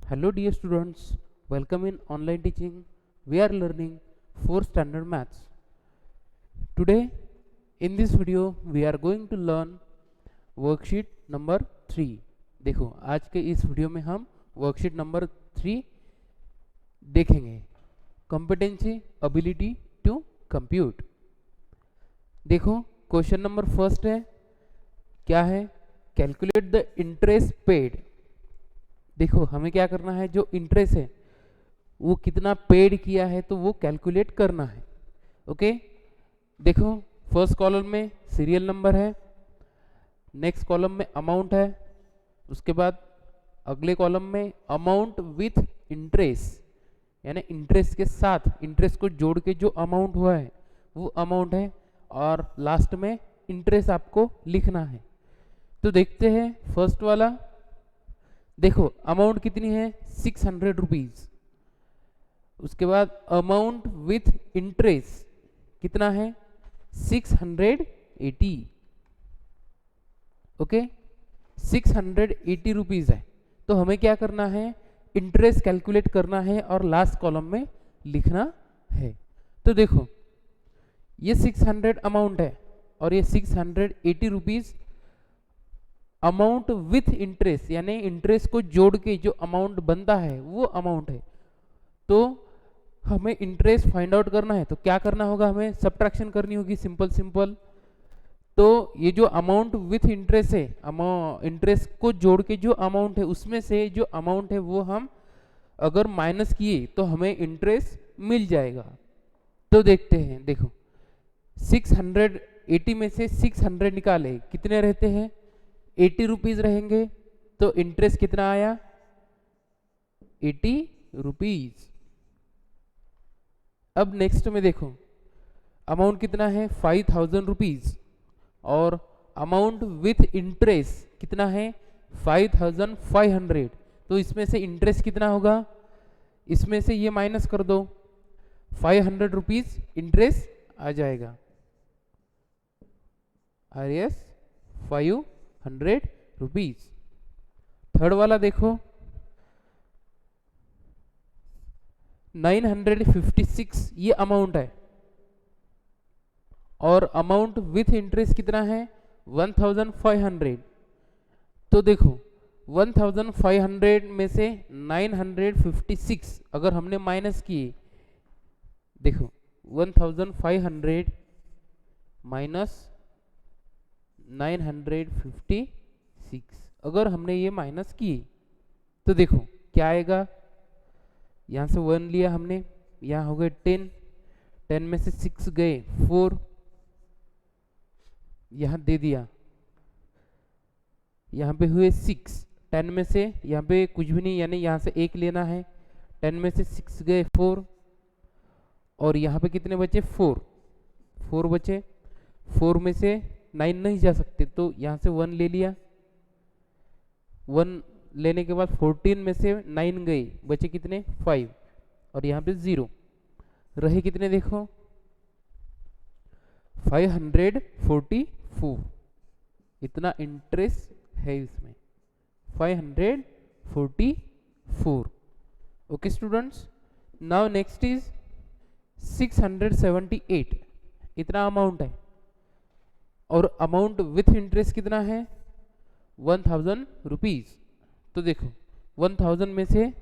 Hello dear students, welcome in online teaching. We are learning 4th standard maths. Today in this video we are going to learn worksheet number 3. देखो आज के इस video में हम worksheet number 3 देखेंगे, competency ability to compute. देखो question number first है, क्या है? Calculate the interest paid. देखो हमें क्या करना है, जो इंटरेस्ट है वो कितना पेड किया है तो वो कैलकुलेट करना है। ओके, देखो फर्स्ट कॉलम में सीरियल नंबर है, नेक्स्ट कॉलम में अमाउंट है, उसके बाद अगले कॉलम में अमाउंट विथ इंटरेस्ट, यानी इंटरेस्ट के साथ, इंटरेस्ट को जोड़ के जो अमाउंट हुआ है वो अमाउंट है, और लास्ट में इंटरेस्ट आपको लिखना है। तो देखते हैं फर्स्ट वाला। देखो अमाउंट कितनी है, 600 रुपीज। उसके बाद अमाउंट विथ इंटरेस्ट कितना है, 680। ओके, 680 रुपीज है। तो हमें क्या करना है, इंटरेस्ट कैलकुलेट करना है और लास्ट कॉलम में लिखना है। तो देखो ये 600 अमाउंट है और ये 680 रुपीज अमाउंट विथ इंटरेस्ट, यानी इंटरेस्ट को जोड़ के जो अमाउंट बनता है वो अमाउंट है। तो हमें इंटरेस्ट फाइंड आउट करना है, तो क्या करना होगा, हमें सब्ट्रैक्शन करनी होगी, सिंपल। तो ये जो अमाउंट विथ इंटरेस्ट है, इंटरेस्ट को जोड़ के जो अमाउंट है उसमें से जो अमाउंट है वो हम अगर माइनस किए तो हमें इंटरेस्ट मिल जाएगा। तो देखते हैं, देखो 680 में से 600 निकाले, कितने रहते हैं, 80 रुपीज रहेंगे। तो इंटरेस्ट कितना आया, 80 रुपीज। अब नेक्स्ट में देखो अमाउंट कितना है, 5000 रुपीज, और अमाउंट विथ इंटरेस्ट कितना है, 5500। तो इसमें से इंटरेस्ट कितना होगा, इसमें से ये माइनस कर दो, 500 रुपीज इंटरेस्ट आ जाएगा। RS 500 rupees. थर्ड वाला देखो 956, ये अमाउंट है, और अमाउंट विथ इंटरेस्ट कितना है, 1500। तो देखो 1500 में से 956 अगर हमने माइनस किए, देखो 1500 माइनस 956 अगर हमने ये माइनस किए तो देखो क्या आएगा, यहाँ से 1 लिया हमने, यहाँ हो गए 10, 10 में से 6 गए 4, यहाँ दे दिया, यहाँ पे हुए 6, 10 में से यहाँ पे कुछ भी नहीं, यानी यहाँ से 1 लेना है, 10 में से 6 गए 4, और यहाँ पे कितने बचे, 4 बचे। 4 में से 9 नहीं जा सकते तो यहाँ से 1 ले लिया, 1 लेने के बाद 14 में से 9 गए, बचे कितने, 5, और यहाँ पे 0 रहे कितने, देखो 544। इतना इंटरेस्ट है इसमें, 544। Okay students, now next is 678, इतना अमाउंट है, और अमाउंट विथ इंटरेस्ट कितना है, 1000 रुपीज। तो देखो 1000 में से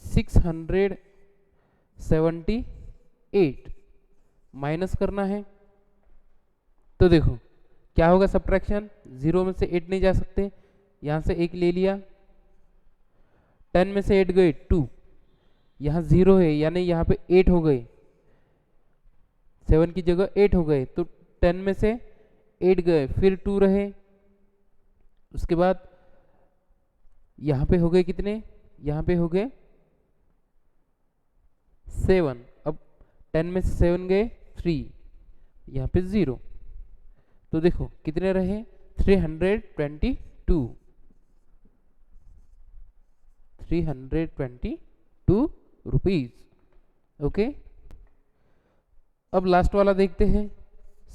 678 माइनस करना है। तो देखो क्या होगा, सब्ट्रैक्शन, 0 में से 8 नहीं जा सकते, यहाँ से 1 ले लिया, 10 में से 8 गए 2, यहाँ 0 है यानी यहाँ पे 8 हो गए, 7 की जगह 8 हो गए, तो 10 में से 8 गए, फिर 2 रहे, उसके बाद यहाँ पे हो गए कितने, यहाँ पे हो गए 7, अब 10 में से 7 गए 3, यहाँ पे 0, तो देखो कितने रहे, 322 रुपीज। ओके, अब लास्ट वाला देखते हैं,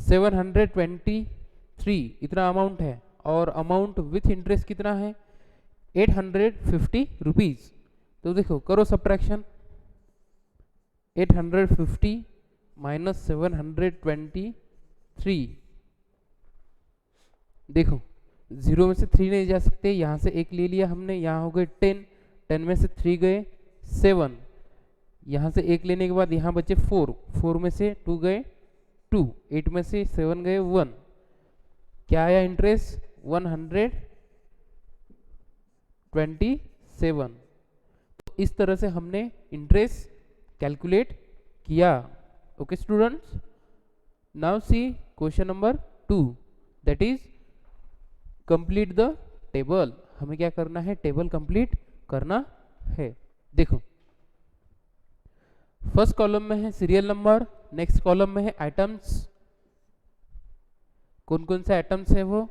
723 इतना अमाउंट है, और अमाउंट विथ इंटरेस्ट कितना है, 850 रुपीज। तो देखो करो सब्ट्रैक्शन, 850 माइनस 723, देखो 0 में से 3 नहीं जा सकते, यहाँ से 1 ले लिया हमने, यहाँ हो गए 10, 10 में से 3 गए 7, यहाँ से 1 लेने के बाद यहाँ बचे 4, 4 में से 2 गए 2, 8 में से 7 गए 1, क्या आया इंटरेस्ट 127। तो इस तरह से हमने इंटरेस्ट कैलकुलेट किया। Okay students, now see question number 2, that is complete the table. हमें क्या करना है, टेबल कंप्लीट करना है। देखो फर्स्ट कॉलम में है सीरियल नंबर, नेक्स्ट कॉलम में है आइटम्स, कौन कौन से आइटम्स है वो,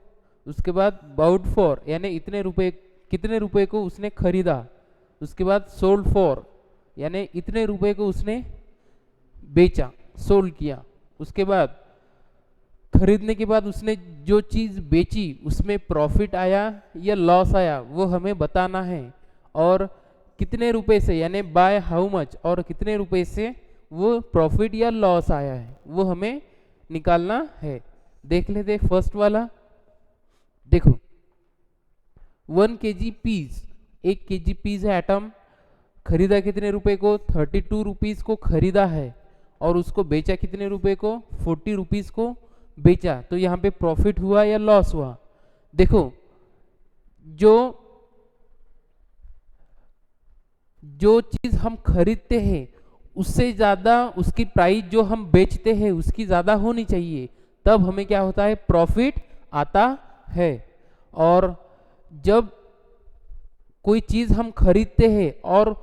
उसके बाद बाउट फॉर यानी इतने रुपए, कितने रुपए को उसने खरीदा, उसके बाद सोल्ड फॉर यानी इतने रुपए को उसने बेचा, सोल्ड किया, उसके बाद खरीदने के बाद उसने जो चीज बेची उसमें प्रॉफिट आया या लॉस आया वो हमें बताना है, और कितने रुपए से यानी बाय हाउ मच, और कितने रुपए से वो प्रॉफिट या लॉस आया है वो हमें निकालना है। देख लेते फर्स्ट वाला, देखो 1 kg पीस, 1 kg पीस है आइटम, खरीदा कितने रुपए को, 32 रुपीज को खरीदा है, और उसको बेचा कितने रुपए को, 40 रुपीज को बेचा। तो यहाँ पे प्रॉफिट हुआ या लॉस हुआ। देखो जो चीज हम खरीदते हैं उससे ज्यादा उसकी प्राइस जो हम बेचते हैं उसकी ज्यादा होनी चाहिए, तब हमें क्या होता है, प्रॉफिट आता है। और जब कोई चीज हम खरीदते हैं और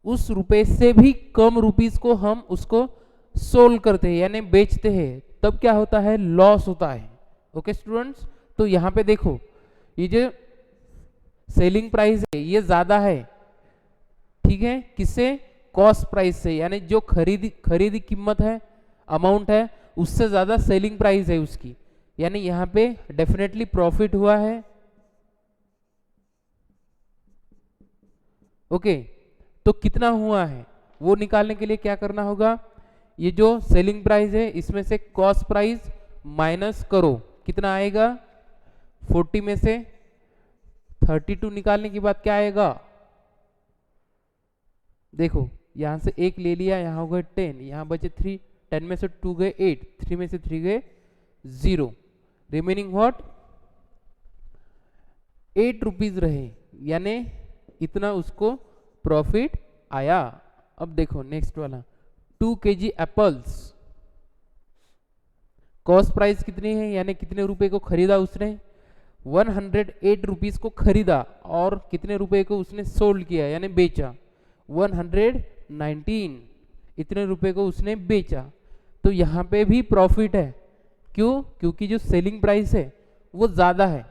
उस रुपए से भी कम रुपीस को हम उसको सोल्ड करते हैं यानी बेचते हैं, तब क्या होता है, लॉस होता है। ओके स्टूडेंट्स, तो यहाँ पे देखो ये जो सेलिंग प्राइस है ये ज्यादा है, ठीक है, किससे, कॉस्ट प्राइस से, यानी जो खरीदी कीमत है, अमाउंट है, उससे ज्यादा सेलिंग प्राइस है उसकी, यानी यहाँ पे डेफिनेटली प्रॉफिट हुआ है। ओके, तो कितना हुआ है वो निकालने के लिए क्या करना होगा, ये जो सेलिंग प्राइस है इसमें से कॉस्ट प्राइस माइनस करो, कितना आएगा, 40 में से 32 निकालने के बाद क्या आएगा, देखो यहां से 1 ले लिया, यहाँ हो गए 10, यहाँ बचे 3, 10 में से 2 गए 8, 3 में से 3 गए 0, रिमेनिंग व्हाट 8 रुपीज रहे, यानी इतना उसको प्रॉफिट आया। अब देखो नेक्स्ट वाला 2 kg एप्पल्स, कॉस्ट प्राइस कितनी है यानी कितने रुपए को खरीदा उसने, 108 रुपीज को खरीदा, और कितने रुपए को उसने सोल्ड किया यानी बेचा, 119, इतने रुपए को उसने बेचा। तो यहाँ पे भी प्रॉफिट है, क्यों, क्योंकि जो सेलिंग प्राइस है वो ज्यादा है,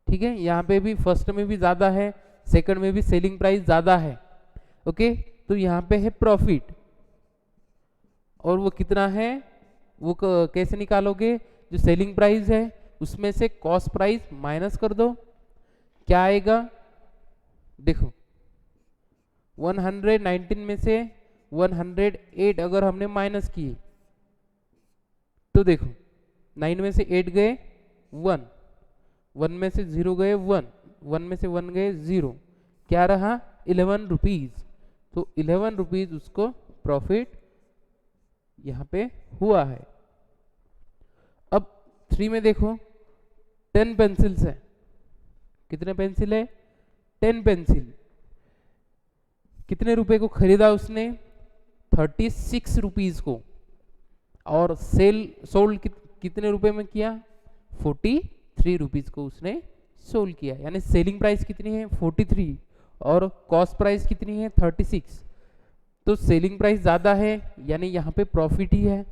ठीक है, यहाँ पे भी फर्स्ट में भी ज्यादा है, सेकंड में भी सेलिंग प्राइस ज्यादा है। ओके, तो यहाँ पे है प्रॉफिट, और वो कितना है वो कैसे निकालोगे, जो सेलिंग प्राइस है उसमें से कॉस्ट प्राइस माइनस कर दो, क्या आएगा, देखो 119 में से 108 अगर हमने माइनस किए तो देखो 9 में से 8 गए 1, 1 में से 0 गए 1, 1 में से 1 गए 0, क्या रहा 11 रुपीज। तो 11 रुपीज उसको प्रॉफिट यहाँ पे हुआ है। अब 3 में देखो 10 पेंसिल्स है, कितने पेंसिल है, 10 पेंसिल, कितने रुपए को खरीदा उसने, 36 रुपीज को, और सोल्ड कितने रुपए में किया, 43 रुपीज को उसने सोल्ड किया, यानी सेलिंग प्राइस कितनी है 43 और कॉस्ट प्राइस कितनी है 36, तो सेलिंग प्राइस ज्यादा है यानी यहाँ पे प्रॉफिट ही है।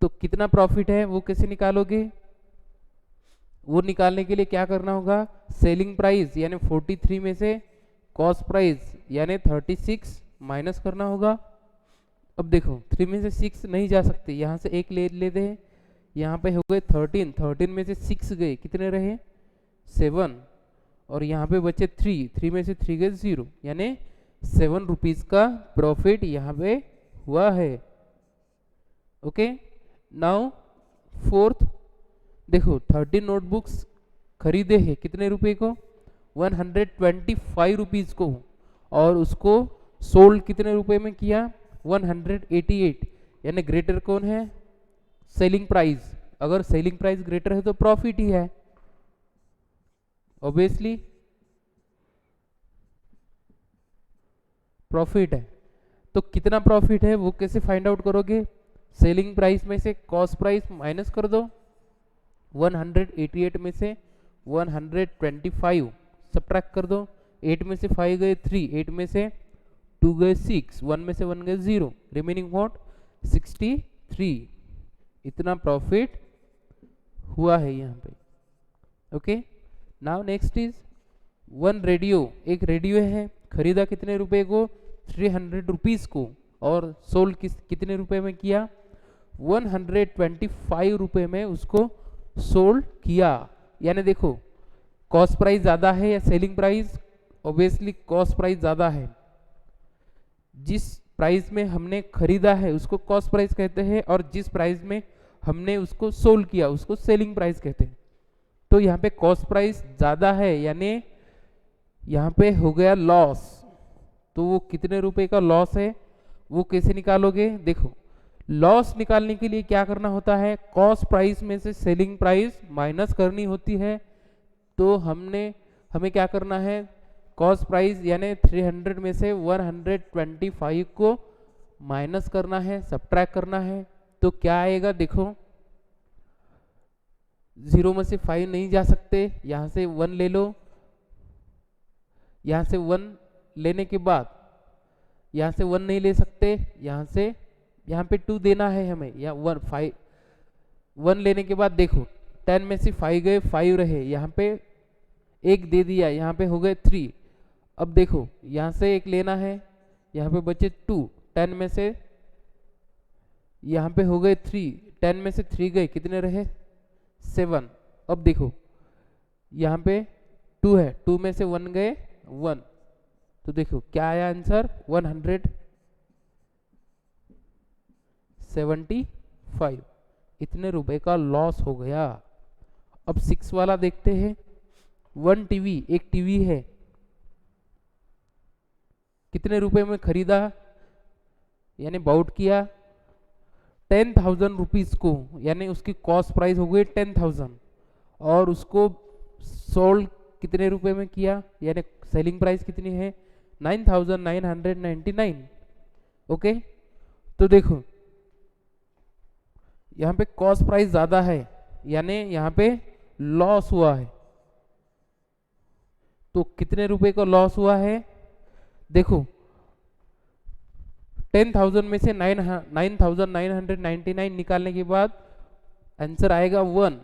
तो कितना प्रॉफिट है वो कैसे निकालोगे, वो निकालने के लिए क्या करना होगा, सेलिंग प्राइस यानी 43 में से कॉस्ट प्राइस यानी 36 माइनस करना होगा। अब देखो 3 में से 6 नहीं जा सकते, यहाँ से 1 ले लेते हैं, यहाँ पे हो गए 13, 13 में से 6 गए, कितने रहे 7 और यहाँ पे बचे 3 में से 3 गए 0, यानी 7 रुपीज़ का प्रॉफिट यहाँ पे हुआ है। ओके, नाउ फोर्थ, देखो 30 नोटबुक्स खरीदे हैं कितने रुपए को, 125 रुपीज़ को, और उसको सोल्ड कितने रुपए में किया, 188, यानी ग्रेटर कौन है, सेलिंग प्राइस। अगर सेलिंग प्राइस ग्रेटर है तो प्रॉफिट ही है ऑब्वियसली, प्रॉफिट है। तो कितना प्रॉफिट है वो कैसे फाइंड आउट करोगे, सेलिंग प्राइस में से कॉस्ट प्राइस माइनस कर दो, 188 में से 125 सब्ट्रैक्ट कर दो, 8 में से 5 गए 3, 8 में से 2 गए 6, 1 में से 1 गए 0, रिमेनिंग व्हाट 63, इतना प्रॉफिट हुआ है यहाँ पे। Okay, now next is 1 radio, एक रेडियो है, खरीदा कितने रुपए को, 300 रुपीज़ को, और सोल्ड कितने रुपए में किया, 125 रुपए में उसको सोल्ड किया। यानी देखो कॉस्ट प्राइस ज़्यादा है या selling price, obviously cost price ज़्यादा है। जिस प्राइस में हमने खरीदा है उसको कॉस्ट प्राइस कहते हैं, और जिस प्राइस में हमने उसको सोल्ड किया उसको सेलिंग प्राइस कहते हैं। तो यहाँ पे कॉस्ट प्राइस ज़्यादा है, यानी यहाँ पे हो गया लॉस। तो वो कितने रुपए का लॉस है वो कैसे निकालोगे, देखो लॉस निकालने के लिए क्या करना होता है, कॉस्ट प्राइस में से सेलिंग प्राइस माइनस करनी होती है। तो हमें क्या करना है, कॉस्ट प्राइस यानी 300 में से 125 को माइनस करना है, सब्ट्रैक्ट करना है। तो क्या आएगा, देखो 0 में से 5 नहीं जा सकते, यहाँ से 1 ले लो, यहाँ से 1 लेने के बाद यहाँ से 1 नहीं ले सकते, यहाँ पे 2 देना है हमें, या 1 लेने के बाद देखो 10 में से 5 गए 5 रहे, यहाँ पे 1 दे दिया, यहाँ पे हो गए 3। अब देखो यहाँ से 1 लेना है, यहाँ पे बचे 2, 10 में से यहाँ पे हो गए 3, 10 में से 3 गए कितने रहे 7। अब देखो यहाँ पे 2 है, 2 में से 1 गए 1, तो देखो क्या आया आंसर 175, इतने रुपए का लॉस हो गया। अब 6 वाला देखते हैं, 1 टीवी, एक टीवी है, कितने रुपए में खरीदा यानी बाउट किया 10,000 रुपीज को, यानी उसकी कॉस्ट प्राइस हो गई 10,000, और उसको सोल्ड कितने रुपए में किया, यानी सेलिंग प्राइस कितनी है 9,999। ओके, तो देखो यहाँ पे कॉस्ट प्राइस ज्यादा है, यानी यहाँ पे लॉस हुआ है। तो कितने रुपए का लॉस हुआ है, देखो 10,000 में से 9,999 निकालने के बाद आंसर आएगा 1,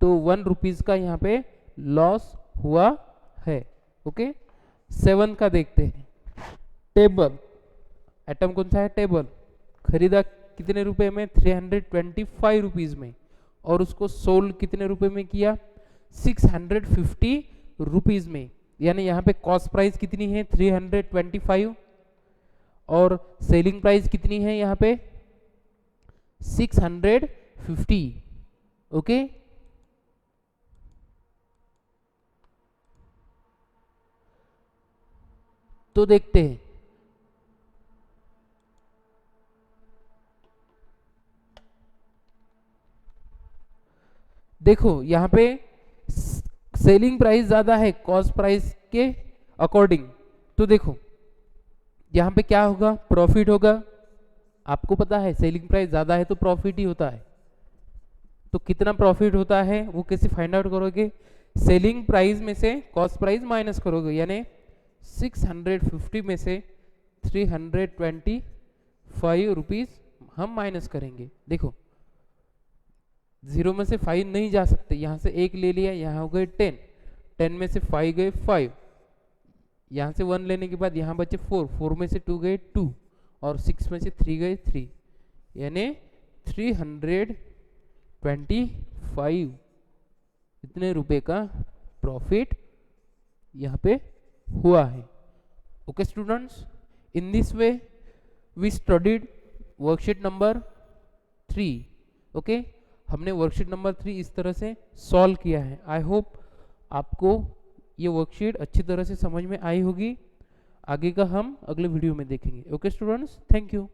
तो 1 रुपीज का यहाँ पे लॉस हुआ है। ओके, 7 का देखते हैं, टेबल, आइटम कौन सा है टेबल, खरीदा कितने रुपए में 325 रुपीज में, और उसको सोल्ड कितने रुपए में किया 650 रुपीज में, यानी यहाँ पे कॉस्ट प्राइस कितनी है 325 और सेलिंग प्राइस कितनी है यहाँ पे 650। ओके, तो देखते हैं, देखो यहाँ पे सेलिंग प्राइस ज्यादा है कॉस्ट प्राइस के अकॉर्डिंग, तो देखो यहाँ पे क्या होगा, प्रॉफिट होगा। आपको पता है सेलिंग प्राइस ज्यादा है तो प्रॉफिट ही होता है। तो कितना प्रॉफिट होता है वो कैसे फाइंड आउट करोगे, सेलिंग प्राइस में से कॉस्ट प्राइस माइनस करोगे, यानी 650 में से 325 रुपीज हम माइनस करेंगे। देखो 0 में से 5 नहीं जा सकते, यहाँ से 1 ले लिया, यहाँ हो गए 10, 10 में से 5 गए 5, यहाँ से 1 लेने के बाद यहाँ बचे 4, 4 में से 2 गए 2, और 6 में से 3 गए 3, यानी 325 इतने रुपए का प्रॉफिट यहाँ पे हुआ है। Okay students, in this way we studied worksheet number 3। Okay, हमने वर्कशीट नंबर 3 इस तरह से सॉल्व किया है। आई होप आपको ये वर्कशीट अच्छी तरह से समझ में आई होगी। आगे का हम अगले वीडियो में देखेंगे। Okay students, thank you.